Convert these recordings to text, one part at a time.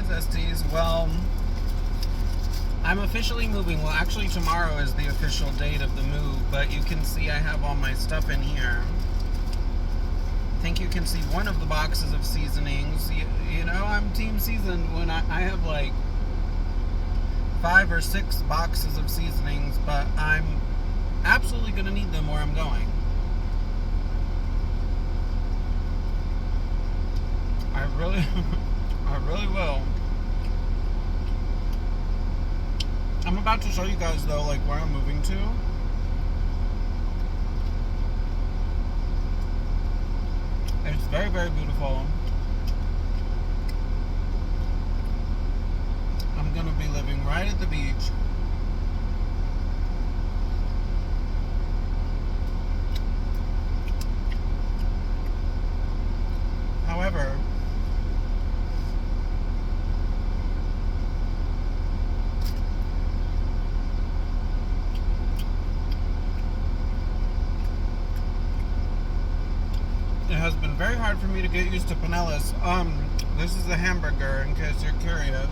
Zesties. Well, I'm officially moving. Well, actually, tomorrow is the official date of the move, but you can see I have all my stuff in here. I think you can see one of the boxes of seasonings. You know, I'm team seasoned when I have like 5 or 6 boxes of seasonings, but I'm absolutely going to need them where I'm going. I really will. I'm about to show you guys though, like where I'm moving to. It's very, very beautiful. I'm gonna be living right at the beach. However, it has been very hard for me to get used to Pinellas. This is a hamburger, in case you're curious.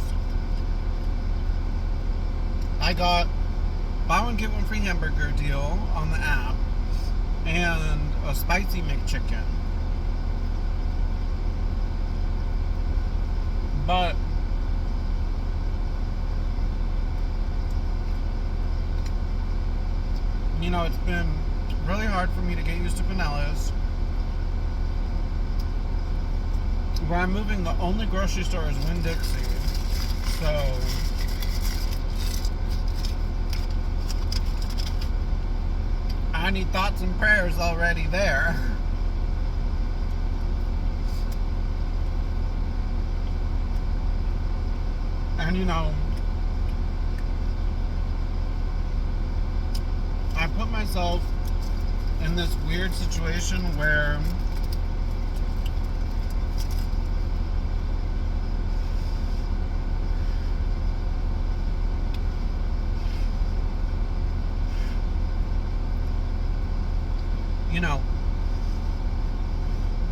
I got buy one get one free hamburger deal on the app and a spicy McChicken. But you know, it's been really hard for me to get used to Pinellas. Where I'm moving, the only grocery store is Winn-Dixie. So I need thoughts and prayers already there. And you know, I put myself in this weird situation where you know,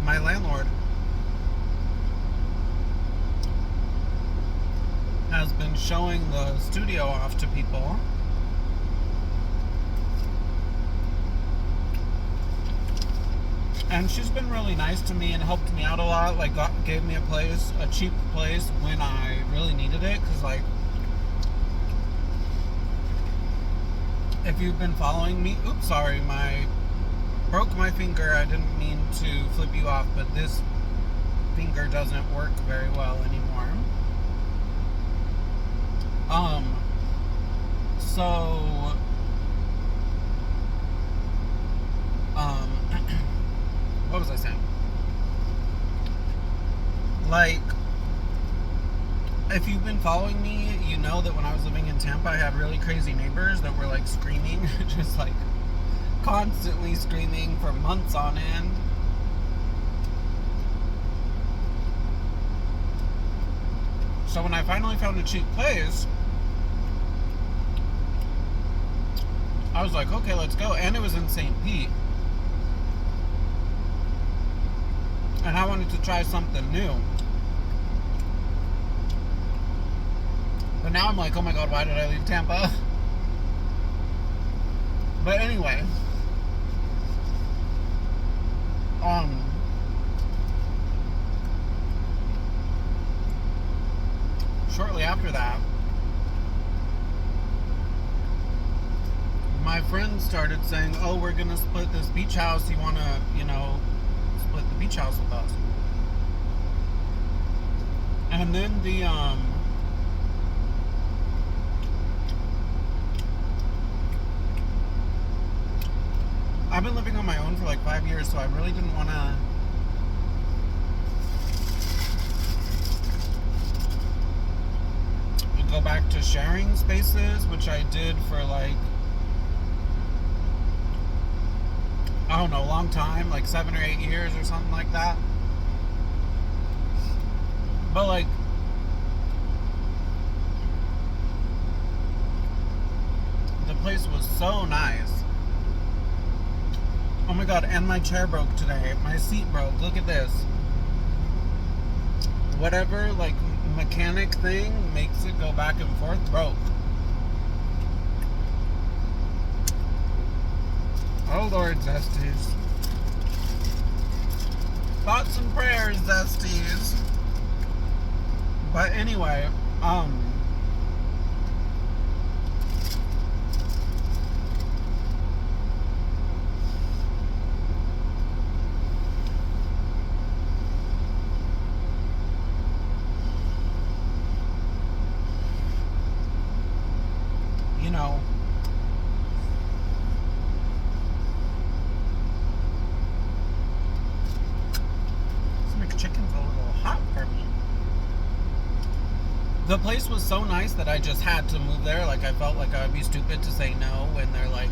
my landlord has been showing the studio off to people. And she's been really nice to me and helped me out a lot. Like, gave me a cheap place when I really needed it. Because, like, if you've been following me, oops, sorry, broke my finger. I didn't mean to flip you off, but this finger doesn't work very well anymore. So what was I saying? Like, if you've been following me, you know that when I was living in Tampa, I had really crazy neighbors that were like screaming, just like constantly screaming for months on end. So when I finally found a cheap place, I was like, okay, let's go. And it was in St. Pete. And I wanted to try something new. But now I'm like, oh my god, why did I leave Tampa? But anyway, shortly after that, my friends started saying, oh, we're gonna split this beach house. You wanna, split the beach house with us? And then I've been living on my own for like 5 years, so I really didn't want to go back to sharing spaces, which I did for like, I don't know, a long time, like 7 or 8 years or something like that. But like, the place was so nice. Oh my god, and my chair broke today. My seat broke. Look at this. Whatever, like, mechanic thing makes it go back and forth broke. Oh Lord, Zesties. Thoughts and prayers, Zesties. But anyway, you know, this McChicken's a little hot for me. The place was so nice that I just had to move there. Like, I felt like I would be stupid to say no when they're like,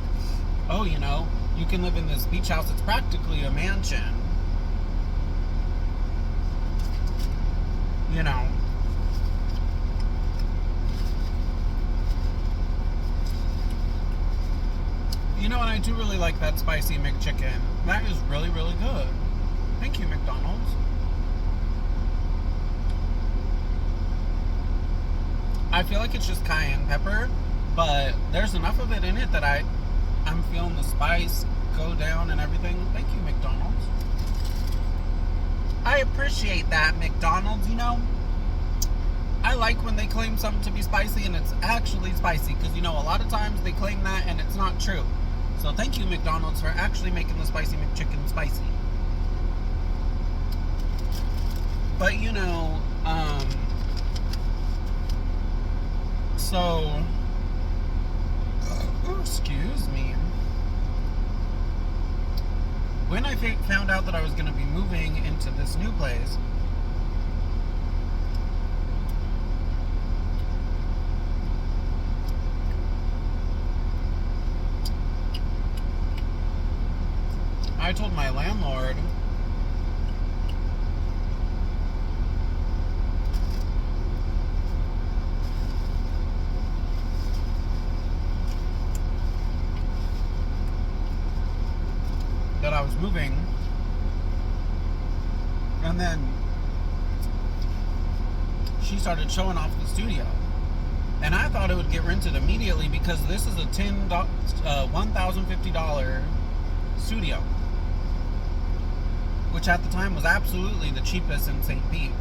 oh, you know, you can live in this beach house. It's practically a mansion. You know. You know, and I do really like that spicy McChicken. That is really, really good. Thank you, McDonald's. I feel like it's just cayenne pepper, but there's enough of it in it that I'm feeling the spice go down and everything. Thank you, McDonald's. I appreciate that, McDonald's. You know, I like when they claim something to be spicy and it's actually spicy, because, you know, a lot of times they claim that and it's not true. So thank you, McDonald's, for actually making the spicy McChicken spicy. But, you know, so, excuse me. When I found out that I was going to be moving into this new place, I told my landlord that I was moving, and then she started showing off the studio, and I thought it would get rented immediately because this is a $1,050 studio, which at the time was absolutely the cheapest in St. Pete.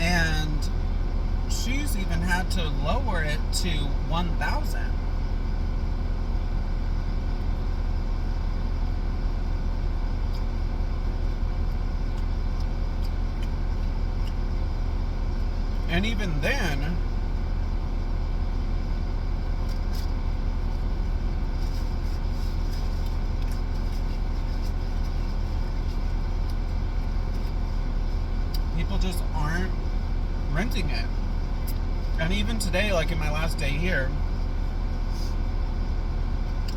And she's even had to lower it to $1,000. And even then, people just aren't renting it. And even today, like in my last day here,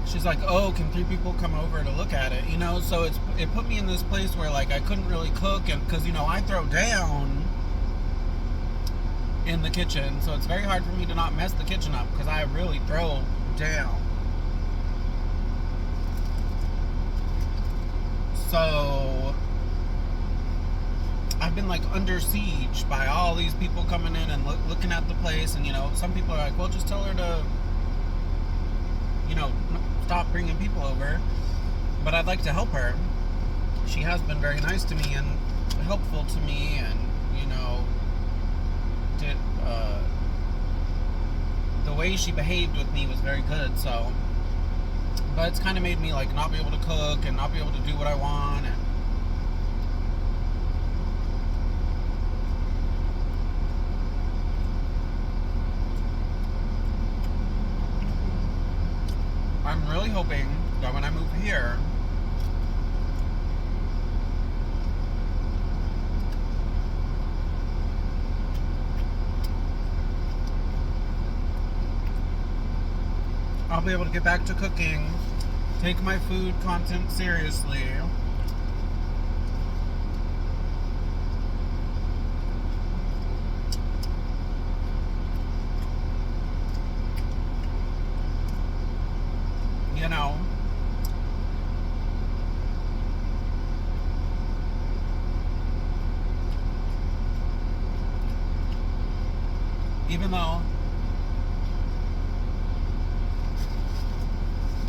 she's like, oh, can 3 people come over to look at it? You know, so it put me in this place where, like, I couldn't really cook, and because, you know, I throw down in the kitchen, so it's very hard for me to not mess the kitchen up because I really throw down. So I've been like under siege by all these people coming in and looking at the place, and, you know, some people are like, well, just tell her to, you know, stop bringing people over. But I'd like to help her. She has been very nice to me and helpful to me, and, you know, the way she behaved with me was very good. So, but it's kind of made me like not be able to cook and not be able to do what I want, and I'm really hoping that when I move here, I'll be able to get back to cooking, take my food content seriously, you know. Even though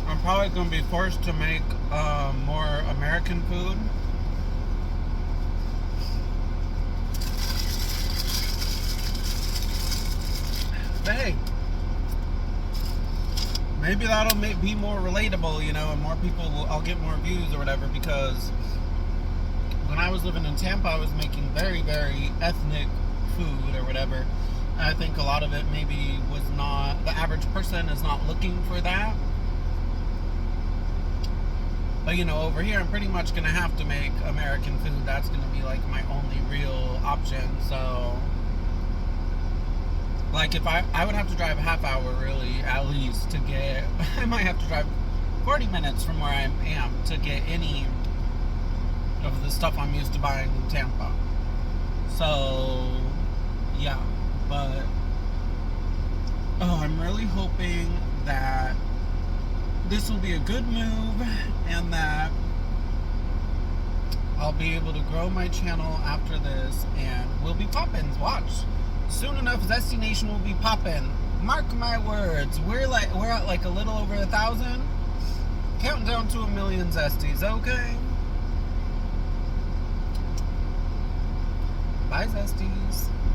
I'm probably going to be forced to make more American food. But hey, maybe that'll be more relatable, you know, and more people I'll get more views or whatever, because when I was living in Tampa, I was making very, very ethnic food or whatever. I think a lot of it maybe was not, the average person is not looking for that. But, you know, over here, I'm pretty much going to have to make American food. That's going to be, like, my only real option. So, like, if I would have to drive a half hour, really, at least, to get, I might have to drive 40 minutes from where I am to get any of the stuff I'm used to buying in Tampa. So, yeah. But, I'm really hoping that this will be a good move and that I'll be able to grow my channel after this, and we'll be poppin'. Watch. Soon enough, Zesty Nation will be poppin'. Mark my words. We're at like a little over 1,000. Counting down to 1 million Zesties, okay? Bye, Zesties.